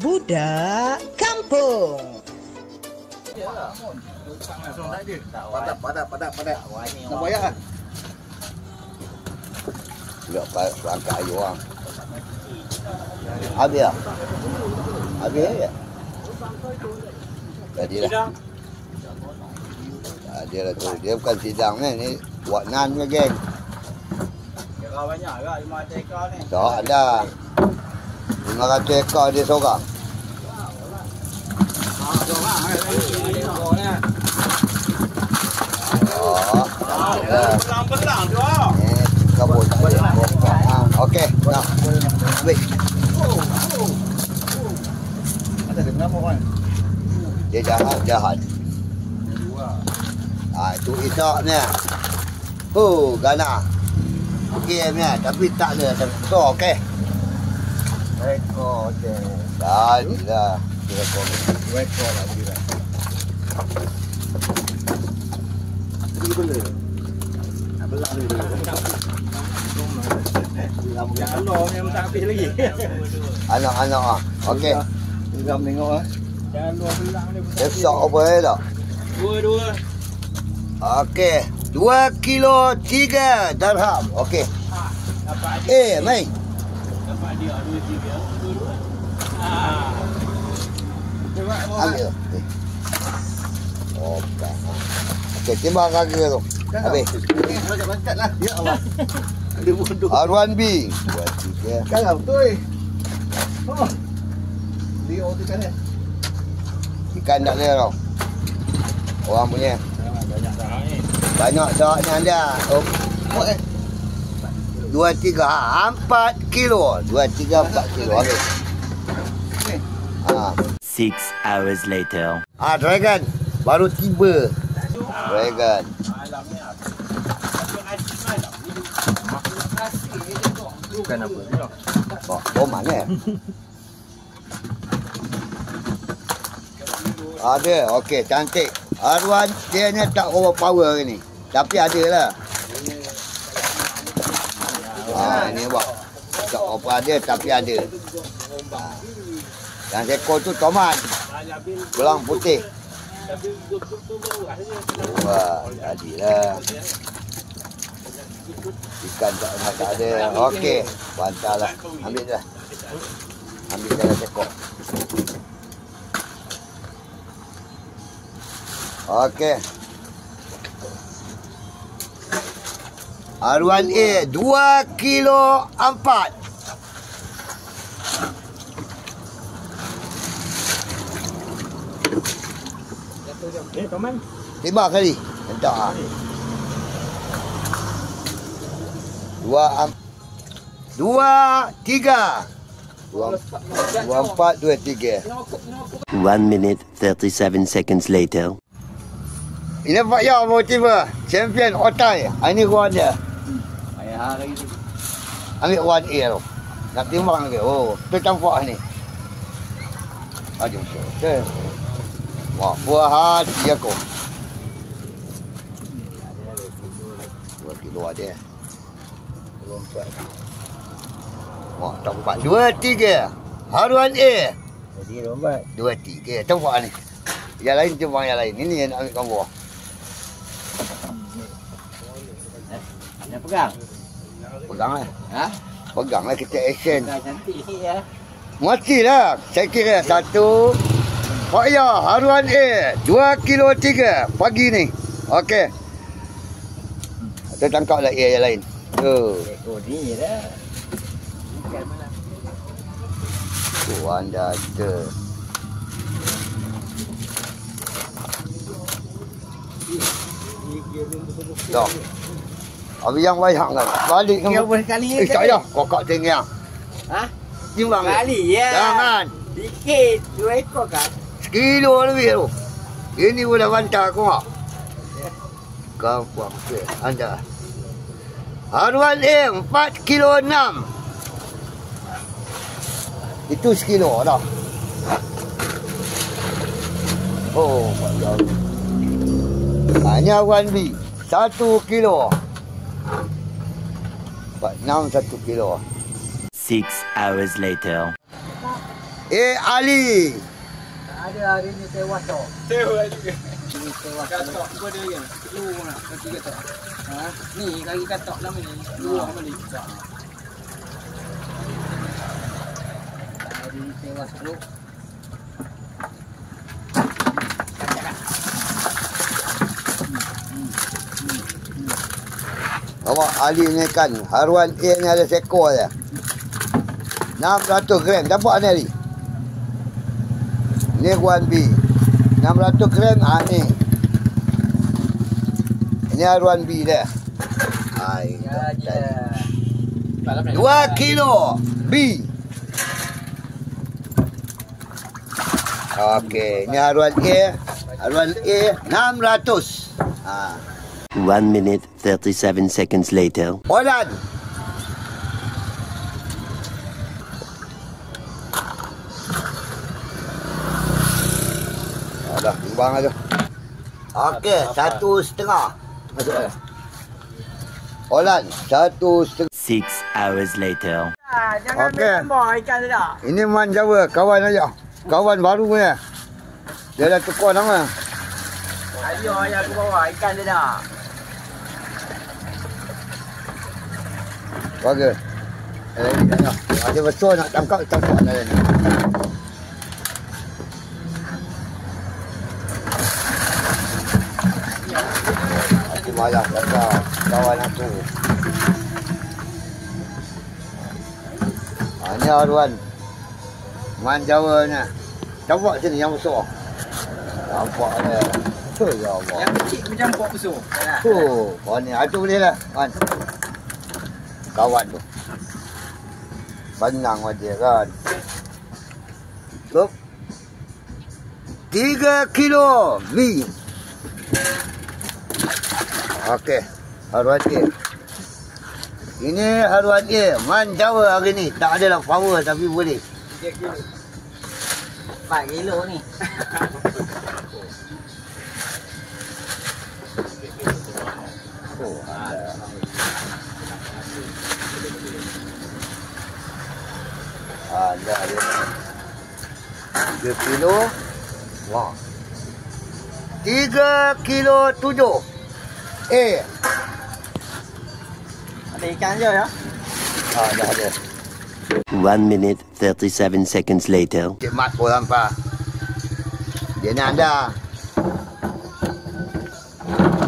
Budak Kampung. Padat. Nak bayar kan? Tidak perangkat ayu orang. Habis lah. Habis ya. Jadilah. Jadilah tu. Dia bukan sidang ni. Ni buat nan ke geng. Kira banyak ke 500 ekor ni? Tak ada. 500 ekor dia seorang. Ekor ni. Belang-belang tu. Kabut tak ada. Okey. Dah. Baik. Ada nama kan? Dia jahat. Itu isak ni. Gana. Okey ni, tapi tak ada ekor okey. Ekor je. Dah, dah. Ekor Lah dia. Ini boleh. Nak belang dulu. Jangan long yang tak habis lagi. Anak-anak ah. Okey. Geram tengok ah. Jangan long belang ni. Besok apa tak? Dua. Okey. 2 kilo 3 dirham. Okey. Dapat Mai. Dapat dia 2 3. Ambil. Okey. Okey, timbang harga tu. Habis. Banyak lah. Ya Allah. Ada bodoh. R1B 2 3. Kalau betul. Oh. Dia tu kan. Ikan tak ada tau. Orang punya. Banyak dah ni. Banyak saraknya anda. Oh. 2 3 4 kilo. 2 3 4 kilo habis. 6 hours later. Dragon baru tiba. Dragon. Bukan apa tu. Oh mana? Ada, okey, cantik. R1 dia ni tak overpower ni. Tapi ada lah. Ni buat. Tak overpower dia tapi ada. Dan ekor tu tomat. Belang putih. Wah, jadilah. Ikan tak ada. Okey, pantalah. Ambil dah. Ambil dalam ekor. Okey. R1A 2 kilo 4. Paman. Timbang kali. Entah ah. 2 3 4 2 3. 1 minute 37 seconds later. Ini Pak Yau mau tiba. Champion otai. Ini gua dia. Ayah hari tu. Ambil 1A tu. Nak timbang ke? Oh, tu campak ni. Aduh. Okay. Wah, buah hati aku. 2 kilo ada. Wah, tempat 2 3. Haruan A. Jadi lombat. 2 3. Tempat ni. Yang lain timbang yang lain. Ini yang nak ambil gambar. Nak pegang? Pegang lah. Ha? Pegang lah kita action. Dah cantik ya. Matilah. Saya kira 1. Pak Ya, Haruan A 2 kilo 3 pagi ni. Okey. Kita tangkap lah A yang lain. Tu. Ekor ni dah. Ikan mana? Tu anda ada. Dah. Habis yang banyak kan. Balik kan. Yang berkali Tak payah. Kokak tinggi. Ha? Timbang Kali ya. Jangan. Sikit 2 ekor kan. Sekilo lebih tu. Ini pun dah bantar aku tak. Gampang ke anda. Haruan A 4 kilo 6. Itu sekilo dah. Oh, hanya Haruan B 1 kilo. 46 1 kilo. 6 hours later. Ali. Tak ada hari ni tewas tau. Tewas juga. Ni tewas. Katok pun ada kan? Luang lah kaki katok. Ha? Ni kaki katok lama ni. Luang balik. Hari ni tewas bro. Awak Ali ni kan haruan A ni ada seekor je. 600 gram. Dapat ni Ali? Ni haruan B. 600 gram ni. Ini haruan B dia. Hai. Ya je. 2 kilo B. Okey, ni haruan A. Haruan A 600. Ha. 1 minute 37 seconds later. Olan. Dah, timbang aja. Okey, 1,5. Masuk dah. Olan, 1,5. 6 hours later. Jangan Okey. ambil ikan tu dah. Ini Man Jawa, kawan aja. Kawan baru punya. Dia dah tukar nama. Ayo ayah aku bawa ikan dia dah. Bagus. Ini tengok. Ada betul nak tangkap dah ni. Aku marah kata kawan aku. Ni haruan Man Jawa ni. Nampak sini yang besar. Nampak dia. Ya Allah. Yang kecil macam pok besar. Oh ni ada boleh lah. Man. Kawan tu. Senang wajah kan. Cukup. 3 kilo B. Okey. Haruan A. Ini haruan A. Man Jawa hari ni. Tak adalah power tapi boleh. 3 kilo. 4 kilo ni. Oh, ada. Ada dia. 3 kilo. Wah. 3 kilo 7. Ada ikan je ya. Dah ada. 1 minute 37 seconds later. Cik Mat pun hampa. Dia nak ada.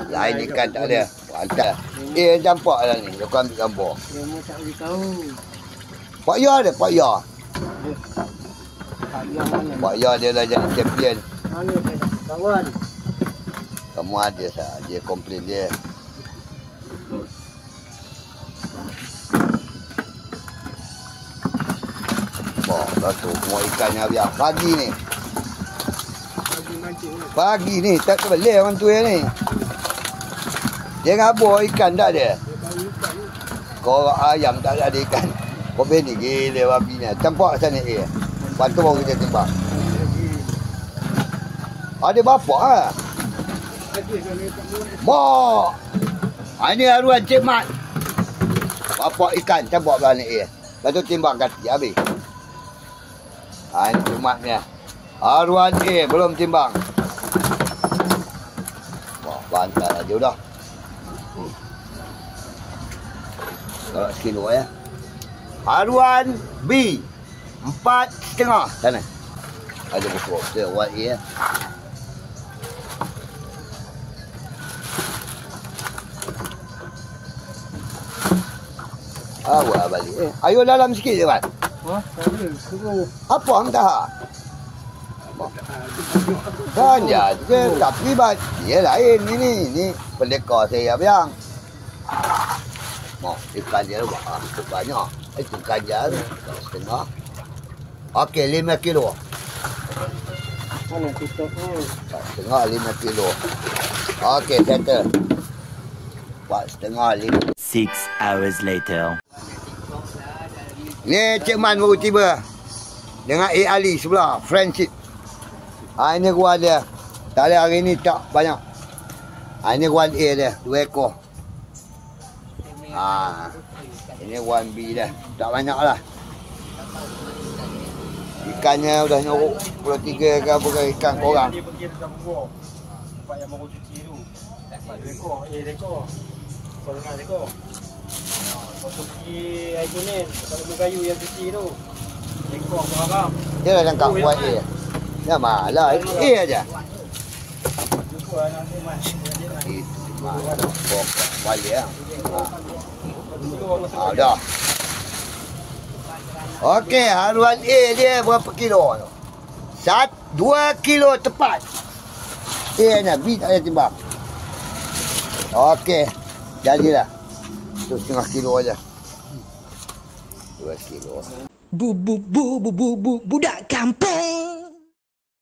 Lain ikan tak ada. Pantas. Campak lah ni. Dia ambil gambar. Dia mau tak boleh tahu. Pak Ya ada. Pak Ya. Tak yang mana. Pak Ya dia dah jadi champion. Mana kawan? Kamu ada sah. Dia komplain dia. Wah, satu. Semua ikannya biar. Pagi ni. Bagi mancing ni. Pagi ni. Tak terbelih orang tu ni. Dia ngabur ikan tak ada. Kau ayam tak ada ikan. Kau ni gila babi ni. Tempat sana A. Lepas tu baru kita timbang. Ada bapak lah. Bok. Ini haruan Cik Mat. Bapak ikan. Tempat belah ni A. Lepas tu timbang kaki. Habis. Ini Cik Mat ni. Haruan A. Belum timbang. Wah, bantal aja dah. Kalau sekilo ya. Haruan B. 4,5. Sana. Ada buku. Dia buat A ya. Awak balik. Ayo dalam sikit je, Mat. Wah, tak boleh. Suruh. Apa hang dah? Kan ya, tapi dia lain ni pendekar saya biang. Mau ikan dia banyak. Itu kajar setengah. Okey, 5 kilo. Mana tutup ni? Setengah 5 kilo. Okey, settle. 4,5 5. 6 hours later. Ni Cik Man baru tiba. Dengan Ali sebelah, friendship. Ini gua dia. Tak ada hari ni tak banyak. Ini gua A dia, 2 ekor. Ini 1B dah. Tak banyak lah. ikannya udah nyorok pukul 3 ke apa ke ikan korang. Dia pergi dekat bungkuk. Tempat yang baru cuci tu. Rekor, rekor. Kau dengar rekor. Kau pergi air kuning, dekat lembu kayu yang cuci tu. Rekor kau faham? Dia dah tangkap buat dia. Dah malah aja. Jumpa anak tu mas. Malah pokok balik ah. Dah. Okey, haluan A dia berapa kilo tu? 2 kilo tepat. A nya B tak payah timbang. Okey, jadilah. Tu 1/2 kilo aja. 2 kilo. Budak kampung.